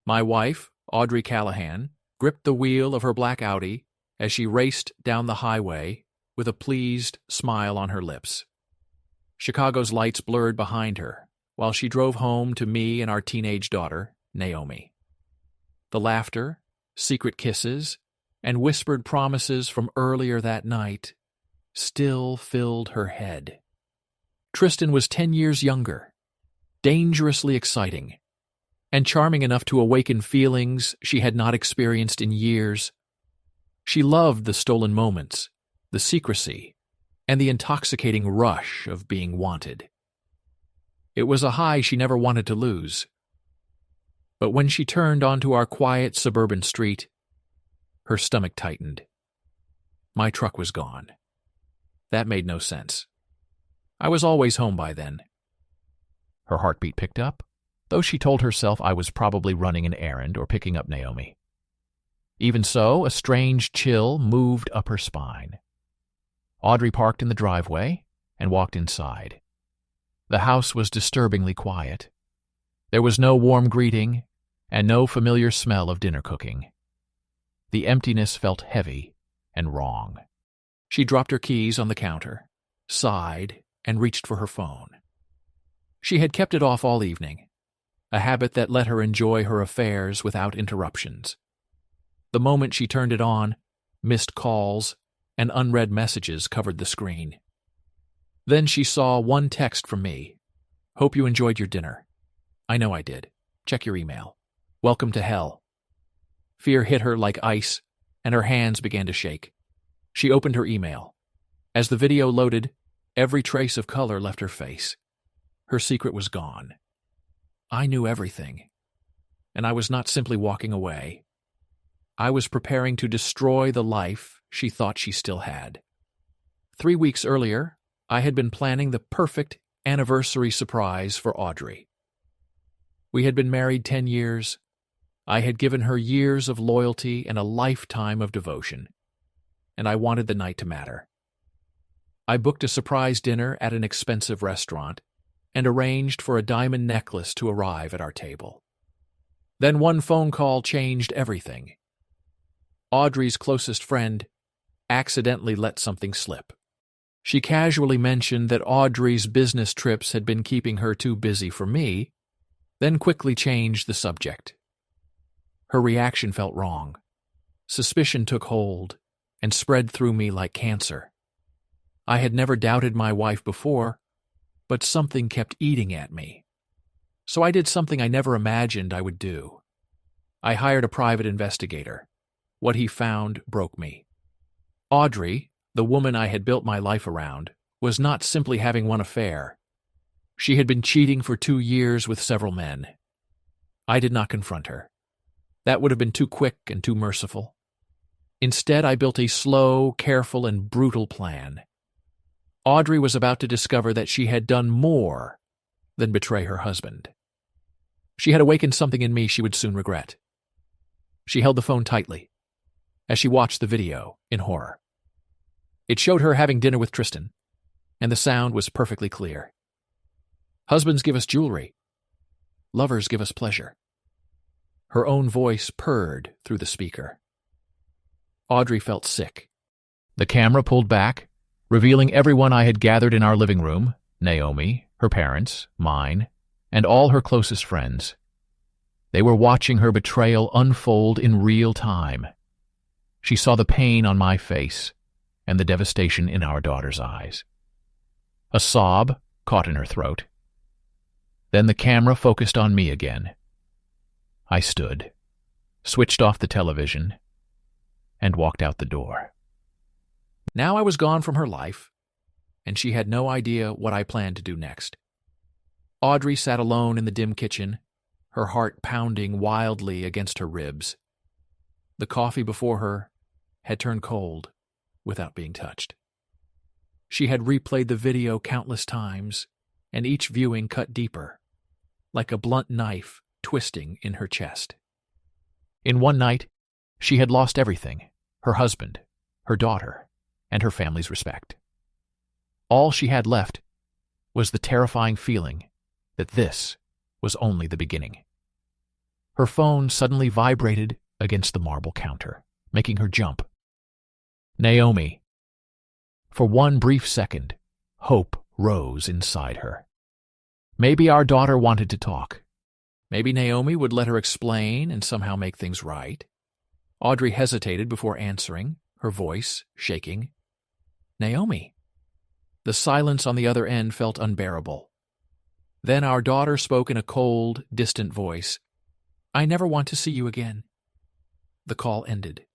My wife, Audrey Callahan, gripped the wheel of her black Audi as she raced down the highway with a pleased smile on her lips. Chicago's lights blurred behind her while she drove home to me and our teenage daughter, Naomi. The laughter, secret kisses, and whispered promises from earlier that night still filled her head. Tristan was 10 years younger, dangerously exciting, and charming enough to awaken feelings she had not experienced in years. She loved the stolen moments, the secrecy, and the intoxicating rush of being wanted. It was a high she never wanted to lose. But when she turned onto our quiet suburban street, her stomach tightened. My truck was gone. That made no sense. I was always home by then. Her heartbeat picked up, though she told herself I was probably running an errand or picking up Naomi. Even so, a strange chill moved up her spine. Audrey parked in the driveway and walked inside. The house was disturbingly quiet. There was no warm greeting and no familiar smell of dinner cooking. The emptiness felt heavy and wrong. She dropped her keys on the counter, sighed, and reached for her phone. She had kept it off all evening, a habit that let her enjoy her affairs without interruptions. The moment she turned it on, missed calls and unread messages covered the screen. Then she saw one text from me. "Hope you enjoyed your dinner." "I know I did. Check your email. Welcome to hell." Fear hit her like ice, and her hands began to shake. She opened her email. As the video loaded, every trace of color left her face. Her secret was gone. I knew everything, and I was not simply walking away. I was preparing to destroy the life she thought she still had. 3 weeks earlier, I had been planning the perfect anniversary surprise for Audrey. We had been married 10 years. I had given her years of loyalty and a lifetime of devotion, and I wanted the night to matter. I booked a surprise dinner at an expensive restaurant and arranged for a diamond necklace to arrive at our table. Then one phone call changed everything. Audrey's closest friend accidentally let something slip. She casually mentioned that Audrey's business trips had been keeping her too busy for me, then quickly changed the subject. Her reaction felt wrong. Suspicion took hold and spread through me like cancer. I had never doubted my wife before, but something kept eating at me. So I did something I never imagined I would do. I hired a private investigator. What he found broke me. Audrey, the woman I had built my life around, was not simply having one affair. She had been cheating for 2 years with several men. I did not confront her. That would have been too quick and too merciful. Instead, I built a slow, careful, and brutal plan. Audrey was about to discover that she had done more than betray her husband. She had awakened something in me she would soon regret. She held the phone tightly as she watched the video in horror. It showed her having dinner with Tristan, and the sound was perfectly clear. Husbands give us jewelry. Lovers give us pleasure. Her own voice purred through the speaker. Audrey felt sick. The camera pulled back, revealing everyone I had gathered in our living room, Naomi, her parents, mine, and all her closest friends. They were watching her betrayal unfold in real time. She saw the pain on my face and the devastation in our daughter's eyes. A sob caught in her throat. Then the camera focused on me again. I stood, switched off the television, and walked out the door. Now I was gone from her life, and she had no idea what I planned to do next. Audrey sat alone in the dim kitchen, her heart pounding wildly against her ribs. The coffee before her had turned cold without being touched. She had replayed the video countless times, and each viewing cut deeper, like a blunt knife twisting in her chest. In one night, she had lost everything: her husband, her daughter, and her family's respect. All she had left was the terrifying feeling that this was only the beginning. Her phone suddenly vibrated against the marble counter, making her jump. Naomi. For one brief second, hope rose inside her. Maybe our daughter wanted to talk. Maybe Naomi would let her explain and somehow make things right. Audrey hesitated before answering, her voice shaking. Naomi. The silence on the other end felt unbearable. Then our daughter spoke in a cold, distant voice. I never want to see you again. The call ended.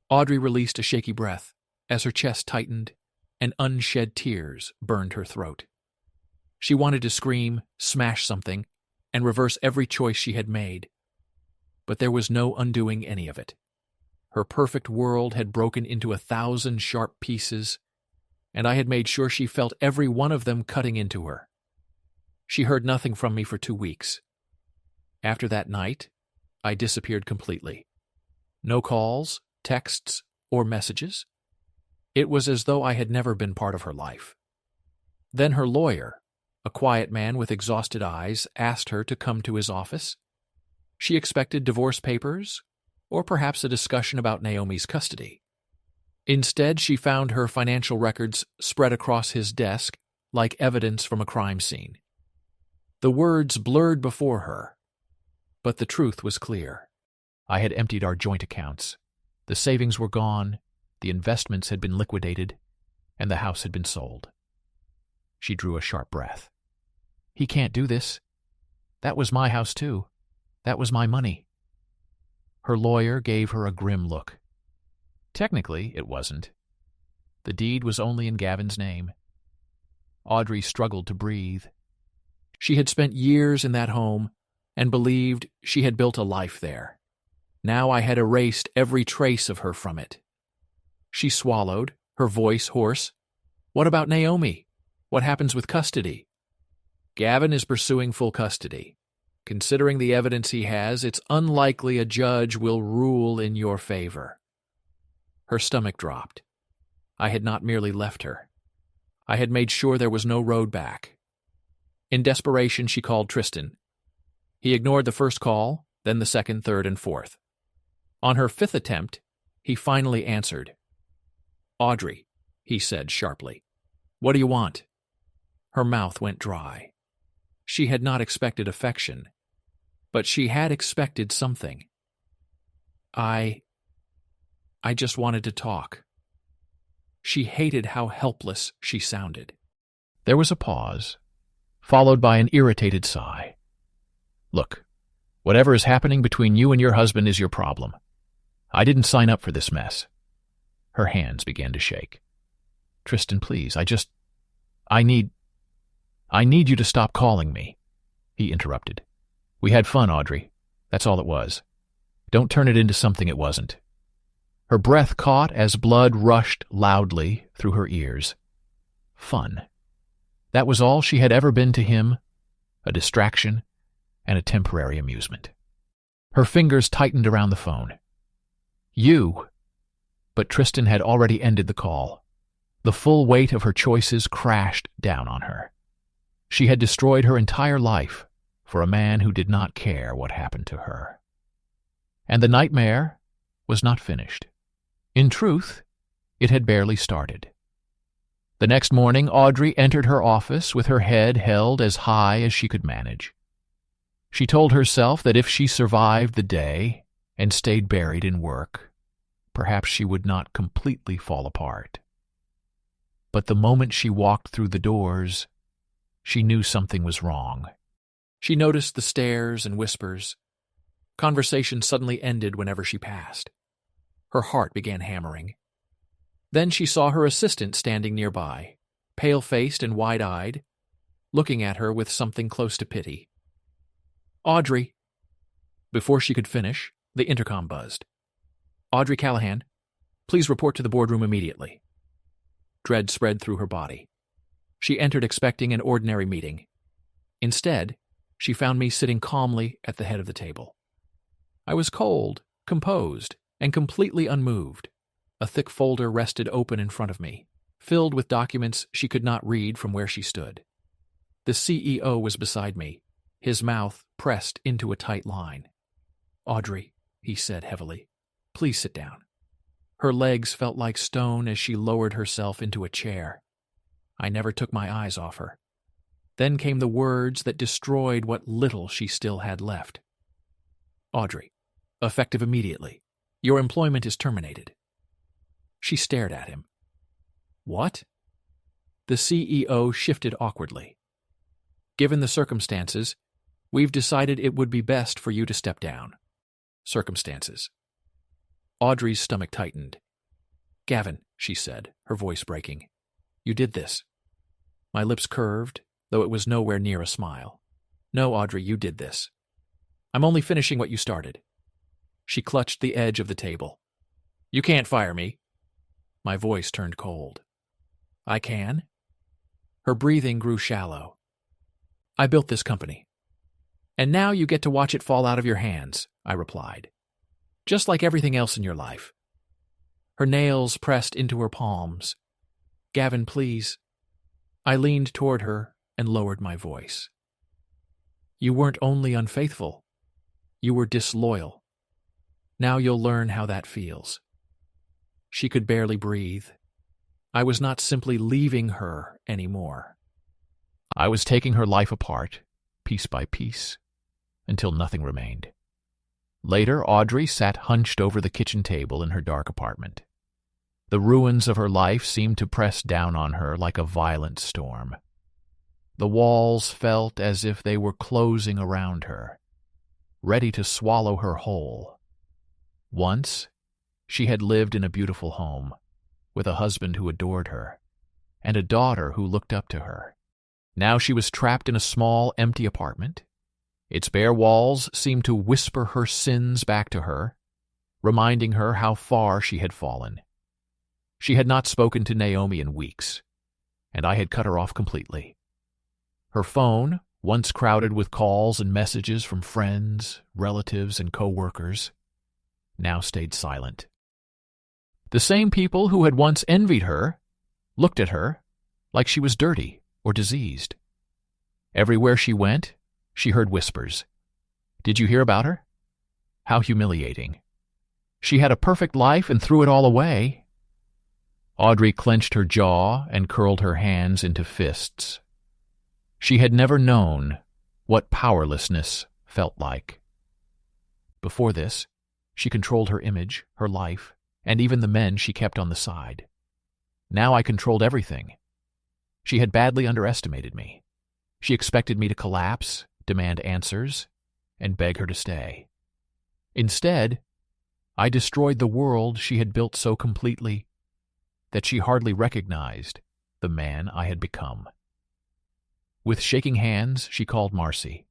Audrey released a shaky breath as her chest tightened and unshed tears burned her throat. She wanted to scream, smash something, and reverse every choice she had made. But there was no undoing any of it. Her perfect world had broken into 1,000 sharp pieces, and I had made sure she felt every one of them cutting into her. She heard nothing from me for 2 weeks. After that night, I disappeared completely. No calls, texts, or messages. It was as though I had never been part of her life. Then her lawyer, a quiet man with exhausted eyes, asked her to come to his office. She expected divorce papers, or perhaps a discussion about Naomi's custody. Instead, she found her financial records spread across his desk like evidence from a crime scene. The words blurred before her, but the truth was clear. I had emptied our joint accounts. The savings were gone, the investments had been liquidated, and the house had been sold. She drew a sharp breath. He can't do this. That was my house, too. That was my money. Her lawyer gave her a grim look. Technically, it wasn't. The deed was only in Gavin's name. Audrey struggled to breathe. She had spent years in that home and believed she had built a life there. Now I had erased every trace of her from it. She swallowed, her voice hoarse. What about Naomi? What happens with custody? Gavin is pursuing full custody. Considering the evidence he has, it's unlikely a judge will rule in your favor. Her stomach dropped. I had not merely left her. I had made sure there was no road back. In desperation, she called Tristan. He ignored the first call, then the second, third, and fourth. On her 5th attempt, he finally answered. Audrey, he said sharply, what do you want? Her mouth went dry. She had not expected affection, but she had expected something. I just wanted to talk. She hated how helpless she sounded. There was a pause, followed by an irritated sigh. Look, whatever is happening between you and your husband is your problem. I didn't sign up for this mess. Her hands began to shake. Tristan, please, I need you to stop calling me, he interrupted. We had fun, Audrey. That's all it was. Don't turn it into something it wasn't. Her breath caught as blood rushed loudly through her ears. Fun. That was all she had ever been to him, a distraction and a temporary amusement. Her fingers tightened around the phone. You. But Tristan had already ended the call. The full weight of her choices crashed down on her. She had destroyed her entire life for a man who did not care what happened to her. And the nightmare was not finished. In truth, it had barely started. The next morning, Audrey entered her office with her head held as high as she could manage. She told herself that if she survived the day and stayed buried in work, perhaps she would not completely fall apart. But the moment she walked through the doors, she knew something was wrong. She noticed the stares and whispers. Conversation suddenly ended whenever she passed. Her heart began hammering. Then she saw her assistant standing nearby, pale-faced and wide-eyed, looking at her with something close to pity. Audrey. Before she could finish, the intercom buzzed. Audrey Callahan, please report to the boardroom immediately. Dread spread through her body. She entered expecting an ordinary meeting. Instead, she found me sitting calmly at the head of the table. I was cold, composed, and completely unmoved. A thick folder rested open in front of me, filled with documents she could not read from where she stood. The CEO was beside me, his mouth pressed into a tight line. "Audrey," he said heavily, "please sit down." Her legs felt like stone as she lowered herself into a chair. I never took my eyes off her. Then came the words that destroyed what little she still had left. "Audrey, effective immediately. Your employment is terminated." She stared at him. "What?" The CEO shifted awkwardly. "Given the circumstances, we've decided it would be best for you to step down." Circumstances. Audrey's stomach tightened. "Gavin," she said, her voice breaking, "you did this." My lips curved, though it was nowhere near a smile. "No, Audrey, you did this. I'm only finishing what you started." She clutched the edge of the table. "You can't fire me." My voice turned cold. "I can?" Her breathing grew shallow. "I built this company. And now you get to watch it fall out of your hands," I replied. "Just like everything else in your life." Her nails pressed into her palms. "Gavin, please." I leaned toward her and lowered my voice. "You weren't only unfaithful. You were disloyal. Now you'll learn how that feels." She could barely breathe. I was not simply leaving her anymore. I was taking her life apart, piece by piece, until nothing remained. Later, Audrey sat hunched over the kitchen table in her dark apartment. The ruins of her life seemed to press down on her like a violent storm. The walls felt as if they were closing around her, ready to swallow her whole. Once, she had lived in a beautiful home, with a husband who adored her, and a daughter who looked up to her. Now she was trapped in a small, empty apartment. Its bare walls seemed to whisper her sins back to her, reminding her how far she had fallen. She had not spoken to Naomi in weeks, and I had cut her off completely. Her phone, once crowded with calls and messages from friends, relatives, and co-workers, now stayed silent. The same people who had once envied her looked at her like she was dirty or diseased. Everywhere she went, she heard whispers. "Did you hear about her? How humiliating. She had a perfect life and threw it all away." Audrey clenched her jaw and curled her hands into fists. She had never known what powerlessness felt like. Before this, she controlled her image, her life, and even the men she kept on the side. Now I controlled everything. She had badly underestimated me. She expected me to collapse, demand answers, and beg her to stay. Instead, I destroyed the world she had built so completely that she hardly recognized the man I had become. With shaking hands, she called Marcy.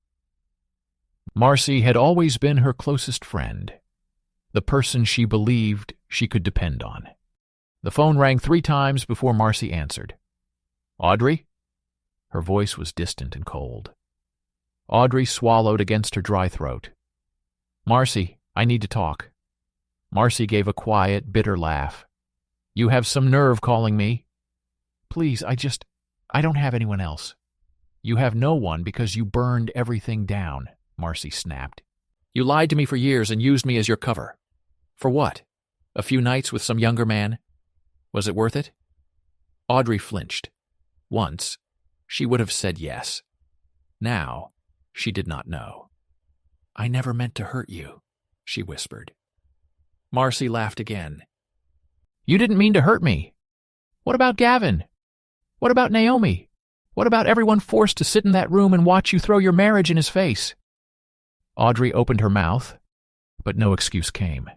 Marcy had always been her closest friend, the person she believed she could depend on. The phone rang 3 times before Marcy answered. "Audrey?" Her voice was distant and cold. Audrey swallowed against her dry throat. "Marcy, I need to talk." Marcy gave a quiet, bitter laugh. "You have some nerve calling me." "Please, I don't have anyone else." "You have no one because you burned everything down," Marcy snapped. "You lied to me for years and used me as your cover. For what? A few nights with some younger man? Was it worth it?" Audrey flinched. Once, she would have said yes. Now, she did not know. "I never meant to hurt you," she whispered. Marcy laughed again. "You didn't mean to hurt me. What about Gavin? What about Naomi? What about everyone forced to sit in that room and watch you throw your marriage in his face?" Audrey opened her mouth, but no excuse came.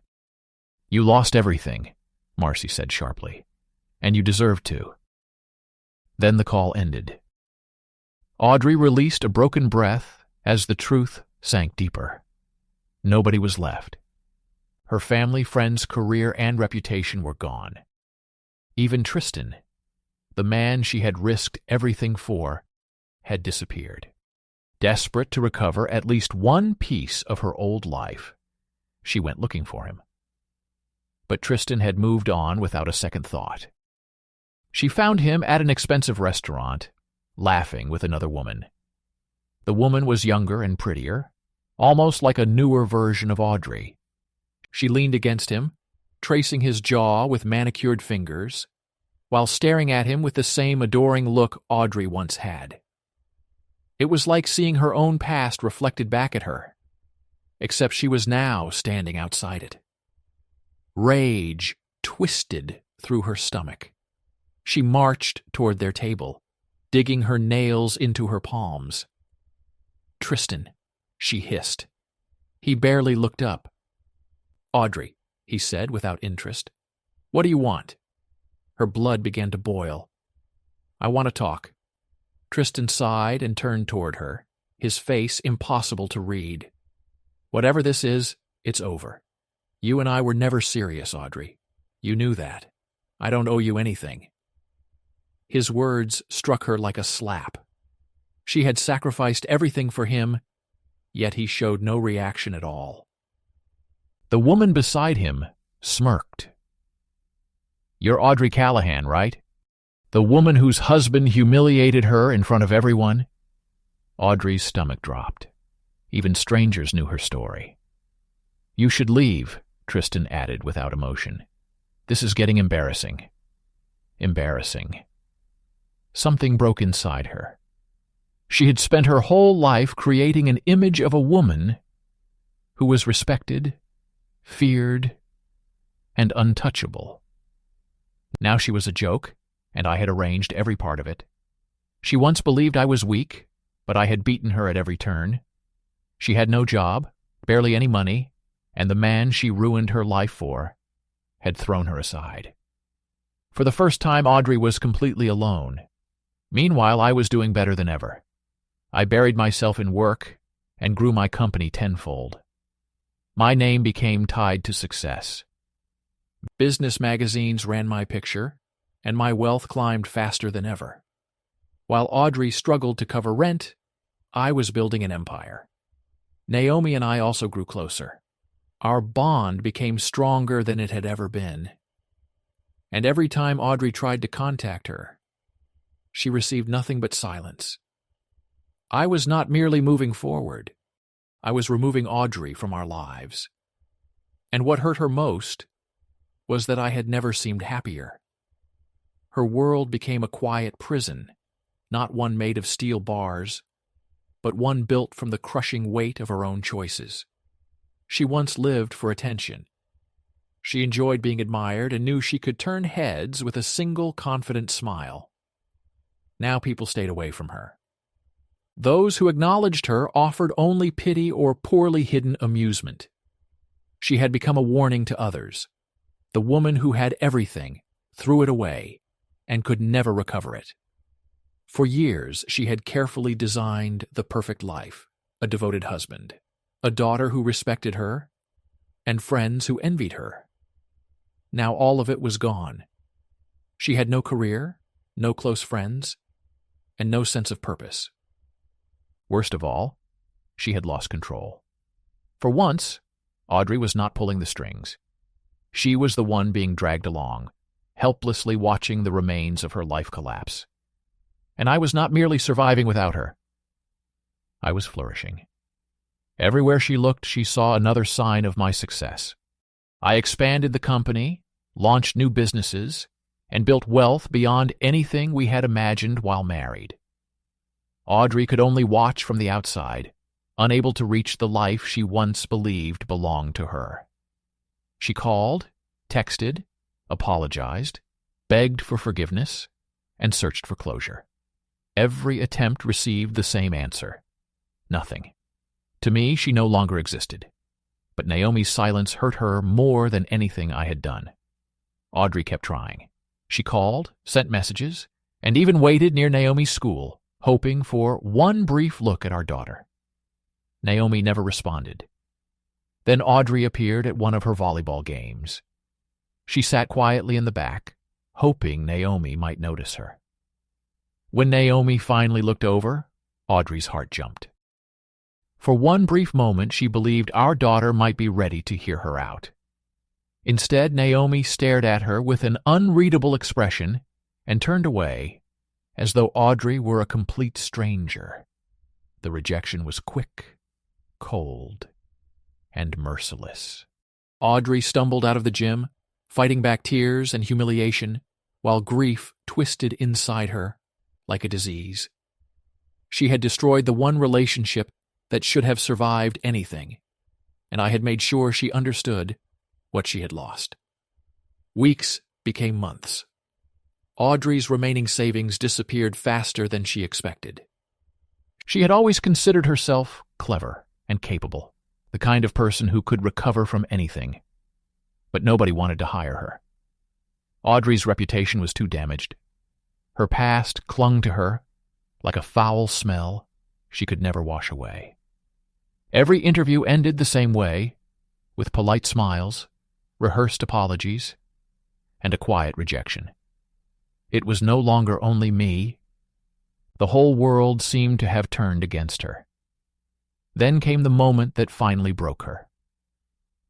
"You lost everything," Marcy said sharply, "and you deserved to." Then the call ended. Audrey released a broken breath as the truth sank deeper. Nobody was left. Her family, friends, career, and reputation were gone. Even Tristan, the man she had risked everything for, had disappeared. Desperate to recover at least one piece of her old life, she went looking for him. But Tristan had moved on without a second thought. She found him at an expensive restaurant, laughing with another woman. The woman was younger and prettier, almost like a newer version of Audrey. She leaned against him, tracing his jaw with manicured fingers, while staring at him with the same adoring look Audrey once had. It was like seeing her own past reflected back at her, except she was now standing outside it. Rage twisted through her stomach. She marched toward their table, digging her nails into her palms. "Tristan," she hissed. He barely looked up. "Audrey," he said without interest. "What do you want?" Her blood began to boil. "I want to talk." Tristan sighed and turned toward her, his face impossible to read. "Whatever this is, it's over. You and I were never serious, Audrey. You knew that. I don't owe you anything." His words struck her like a slap. She had sacrificed everything for him, yet he showed no reaction at all. The woman beside him smirked. "You're Audrey Callahan, right? The woman whose husband humiliated her in front of everyone?" Audrey's stomach dropped. Even strangers knew her story. "You should leave," Tristan added without emotion. "This is getting embarrassing." Embarrassing. Something broke inside her. She had spent her whole life creating an image of a woman who was respected, feared, and untouchable. Now she was a joke, and I had arranged every part of it. She once believed I was weak, but I had beaten her at every turn. She had no job, barely any money, and the man she ruined her life for had thrown her aside. For the first time, Audrey was completely alone. Meanwhile, I was doing better than ever. I buried myself in work and grew my company tenfold. My name became tied to success. Business magazines ran my picture, and my wealth climbed faster than ever. While Audrey struggled to cover rent, I was building an empire. Naomi and I also grew closer. Our bond became stronger than it had ever been. And every time Audrey tried to contact her, she received nothing but silence. I was not merely moving forward. I was removing Audrey from our lives. And what hurt her most was that I had never seemed happier. Her world became a quiet prison, not one made of steel bars, but one built from the crushing weight of her own choices. She once lived for attention. She enjoyed being admired and knew she could turn heads with a single confident smile. Now people stayed away from her. Those who acknowledged her offered only pity or poorly hidden amusement. She had become a warning to others. The woman who had everything threw it away and could never recover it. For years, she had carefully designed the perfect life, a devoted husband, a daughter who respected her, and friends who envied her. Now all of it was gone. She had no career, no close friends, and no sense of purpose. Worst of all, she had lost control. For once, Audrey was not pulling the strings. She was the one being dragged along, helplessly watching the remains of her life collapse. And I was not merely surviving without her. I was flourishing. Everywhere she looked, she saw another sign of my success. I expanded the company, launched new businesses, and built wealth beyond anything we had imagined while married. Audrey could only watch from the outside, unable to reach the life she once believed belonged to her. She called, texted, apologized, begged for forgiveness, and searched for closure. Every attempt received the same answer: nothing. To me, she no longer existed. But Naomi's silence hurt her more than anything I had done. Audrey kept trying. She called, sent messages, and even waited near Naomi's school, hoping for one brief look at our daughter. Naomi never responded. Then Audrey appeared at one of her volleyball games. She sat quietly in the back, hoping Naomi might notice her. When Naomi finally looked over, Audrey's heart jumped. For one brief moment, she believed our daughter might be ready to hear her out. Instead, Naomi stared at her with an unreadable expression and turned away, as though Audrey were a complete stranger. The rejection was quick, cold, and merciless. Audrey stumbled out of the gym, fighting back tears and humiliation, while grief twisted inside her like a disease. She had destroyed the one relationship that should have survived anything, and I had made sure she understood what she had lost. Weeks became months. Audrey's remaining savings disappeared faster than she expected. She had always considered herself clever and capable, the kind of person who could recover from anything. But nobody wanted to hire her. Audrey's reputation was too damaged. Her past clung to her like a foul smell she could never wash away. Every interview ended the same way, with polite smiles, rehearsed apologies, and a quiet rejection. It was no longer only me. The whole world seemed to have turned against her. Then came the moment that finally broke her.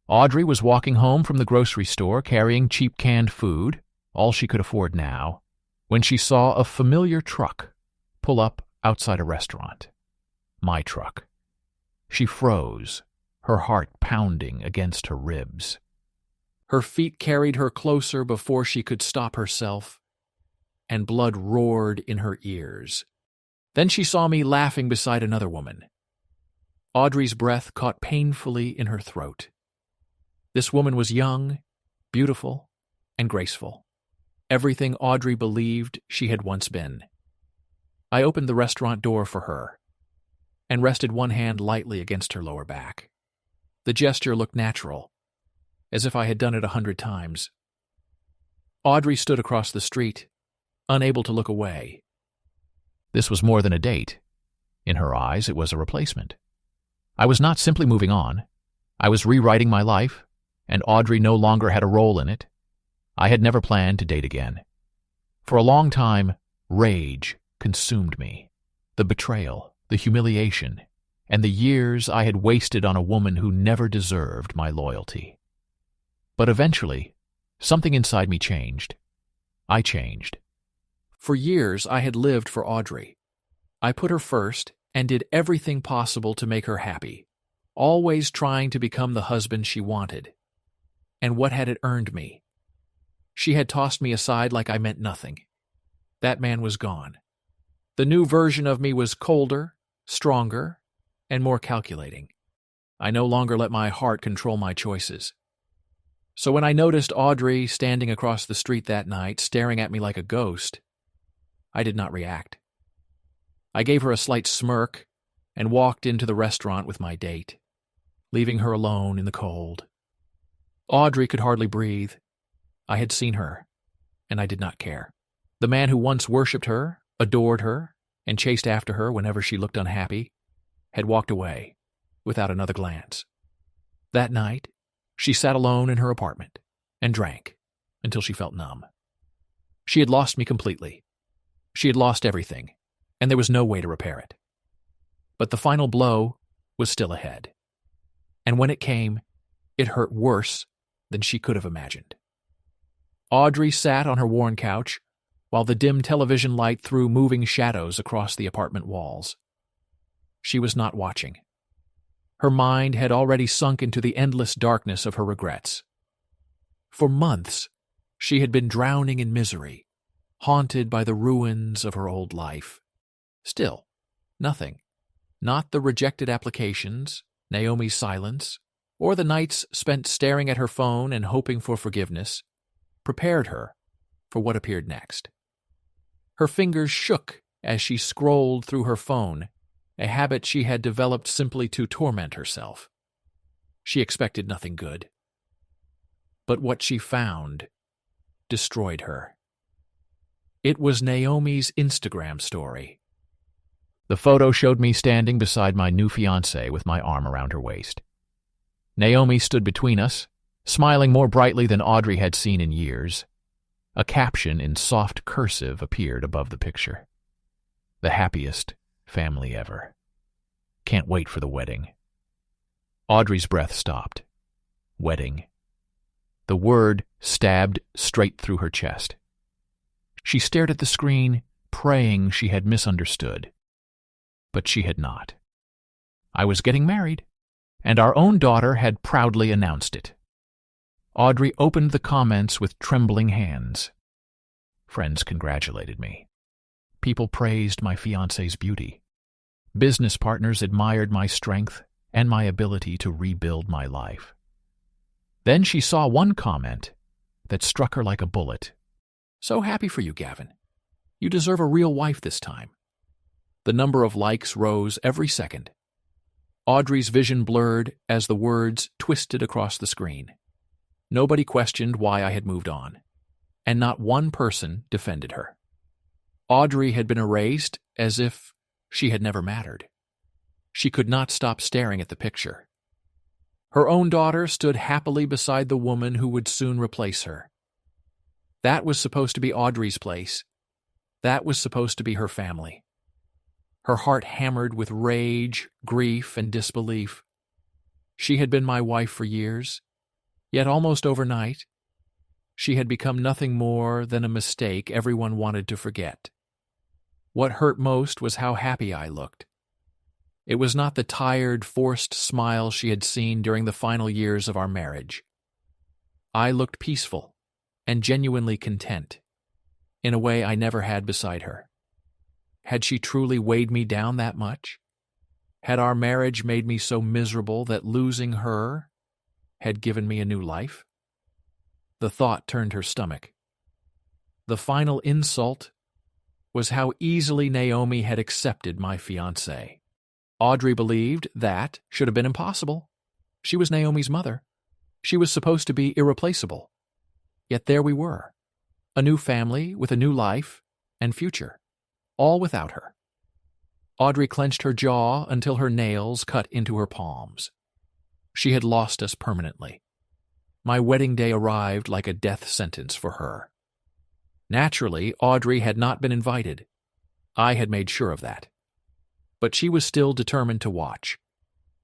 Audrey was walking home from the grocery store carrying cheap canned food, all she could afford now, when she saw a familiar truck pull up outside a restaurant. My truck. She froze, her heart pounding against her ribs. Her feet carried her closer before she could stop herself, and blood roared in her ears. Then she saw me laughing beside another woman. Audrey's breath caught painfully in her throat. This woman was young, beautiful, and graceful. Everything Audrey believed she had once been. I opened the restaurant door for her and rested one hand lightly against her lower back. The gesture looked natural, as if I had done it 100 times. Audrey stood across the street, unable to look away. This was more than a date. In her eyes, it was a replacement. I was not simply moving on. I was rewriting my life, and Audrey no longer had a role in it. I had never planned to date again. For a long time, rage consumed me. The betrayal, the humiliation, and the years I had wasted on a woman who never deserved my loyalty. But eventually, something inside me changed. I changed. For years, I had lived for Audrey. I put her first and did everything possible to make her happy, always trying to become the husband she wanted. And what had it earned me? She had tossed me aside like I meant nothing. That man was gone. The new version of me was colder, stronger, and more calculating. I no longer let my heart control my choices. So when I noticed Audrey standing across the street that night, staring at me like a ghost, I did not react. I gave her a slight smirk and walked into the restaurant with my date, leaving her alone in the cold. Audrey could hardly breathe. I had seen her, and I did not care. The man who once worshipped her, adored her, and chased after her whenever she looked unhappy, had walked away without another glance. That night, she sat alone in her apartment and drank until she felt numb. She had lost me completely. She had lost everything, and there was no way to repair it. But the final blow was still ahead. And when it came, it hurt worse than she could have imagined. Audrey sat on her worn couch, while the dim television light threw moving shadows across the apartment walls. She was not watching. Her mind had already sunk into the endless darkness of her regrets. For months, she had been drowning in misery, haunted by the ruins of her old life. Still, nothing, not the rejected applications, Naomi's silence, or the nights spent staring at her phone and hoping for forgiveness, prepared her for what appeared next. Her fingers shook as she scrolled through her phone, a habit she had developed simply to torment herself. She expected nothing good. But what she found destroyed her. It was Naomi's Instagram story. The photo showed me standing beside my new fiancée with my arm around her waist. Naomi stood between us, smiling more brightly than Audrey had seen in years. A caption in soft cursive appeared above the picture. The happiest family ever. Can't wait for the wedding. Audrey's breath stopped. Wedding. The word stabbed straight through her chest. She stared at the screen, praying she had misunderstood. But she had not. I was getting married. and our own daughter had proudly announced it. Audrey opened the comments with trembling hands. Friends congratulated me. People praised my fiancé's beauty. Business partners admired my strength and my ability to rebuild my life. Then she saw one comment that struck her like a bullet. "So happy for you, Gavin. You deserve a real wife this time." The number of likes rose every second. Audrey's vision blurred as the words twisted across the screen. Nobody questioned why I had moved on, and not one person defended her. Audrey had been erased as if she had never mattered. She could not stop staring at the picture. Her own daughter stood happily beside the woman who would soon replace her. That was supposed to be Audrey's place. That was supposed to be her family. Her heart hammered with rage, grief, and disbelief. She had been my wife for years, yet almost overnight, she had become nothing more than a mistake everyone wanted to forget. What hurt most was how happy I looked. It was not the tired, forced smile she had seen during the final years of our marriage. I looked peaceful and genuinely content, in a way I never had beside her. Had she truly weighed me down that much? Had our marriage made me so miserable that losing her had given me a new life? The thought turned her stomach. The final insult was how easily Naomi had accepted my fiancé. Audrey believed that should have been impossible. She was Naomi's mother. She was supposed to be irreplaceable. Yet there we were, a new family with a new life and future, all without her. Audrey clenched her jaw until her nails cut into her palms. She had lost us permanently. My wedding day arrived like a death sentence for her. Naturally, Audrey had not been invited. I had made sure of that. But she was still determined to watch.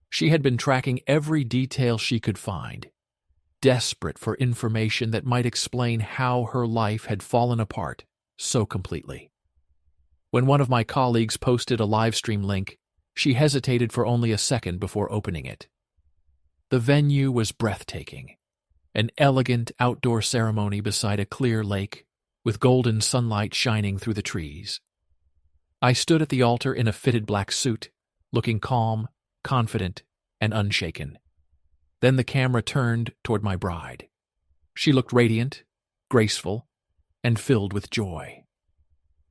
She had been tracking every detail she could find, desperate for information that might explain how her life had fallen apart so completely. When one of my colleagues posted a livestream link, she hesitated for only a second before opening it. The venue was breathtaking, an elegant outdoor ceremony beside a clear lake with golden sunlight shining through the trees. I stood at the altar in a fitted black suit, looking calm, confident, and unshaken. Then the camera turned toward my bride. She looked radiant, graceful, and filled with joy.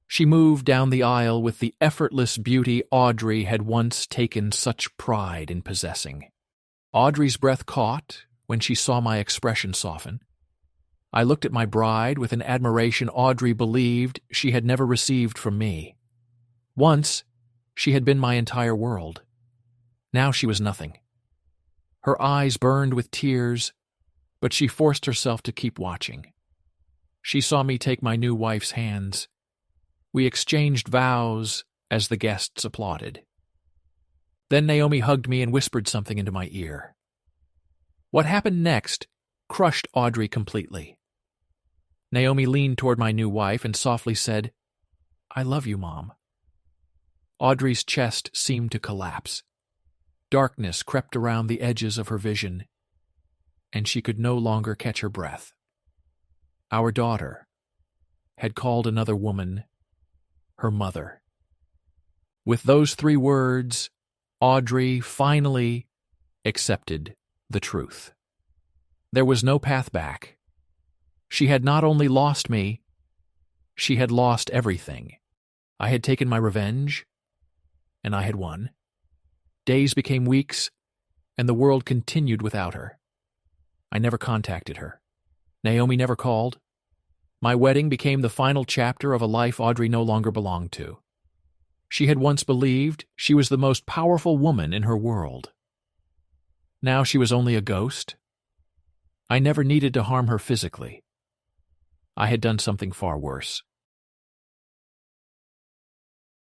She moved down the aisle with the effortless beauty Audrey had once taken such pride in possessing. Audrey's breath caught when she saw my expression soften. I looked at my bride with an admiration Audrey believed she had never received from me. Once, she had been my entire world. Now she was nothing. Her eyes burned with tears, but she forced herself to keep watching. She saw me take my new wife's hands. We exchanged vows as the guests applauded. Then Naomi hugged me and whispered something into my ear. What happened next crushed Audrey completely. Naomi leaned toward my new wife and softly said, "I love you, Mom." Audrey's chest seemed to collapse. Darkness crept around the edges of her vision, and she could no longer catch her breath. Our daughter had called another woman her mother. With those 3 words, Audrey finally accepted the truth. There was no path back. She had not only lost me, she had lost everything. I had taken my revenge, and I had won. Days became weeks, and the world continued without her. I never contacted her. Naomi never called. My wedding became the final chapter of a life Audrey no longer belonged to. She had once believed she was the most powerful woman in her world. Now she was only a ghost. I never needed to harm her physically. I had done something far worse.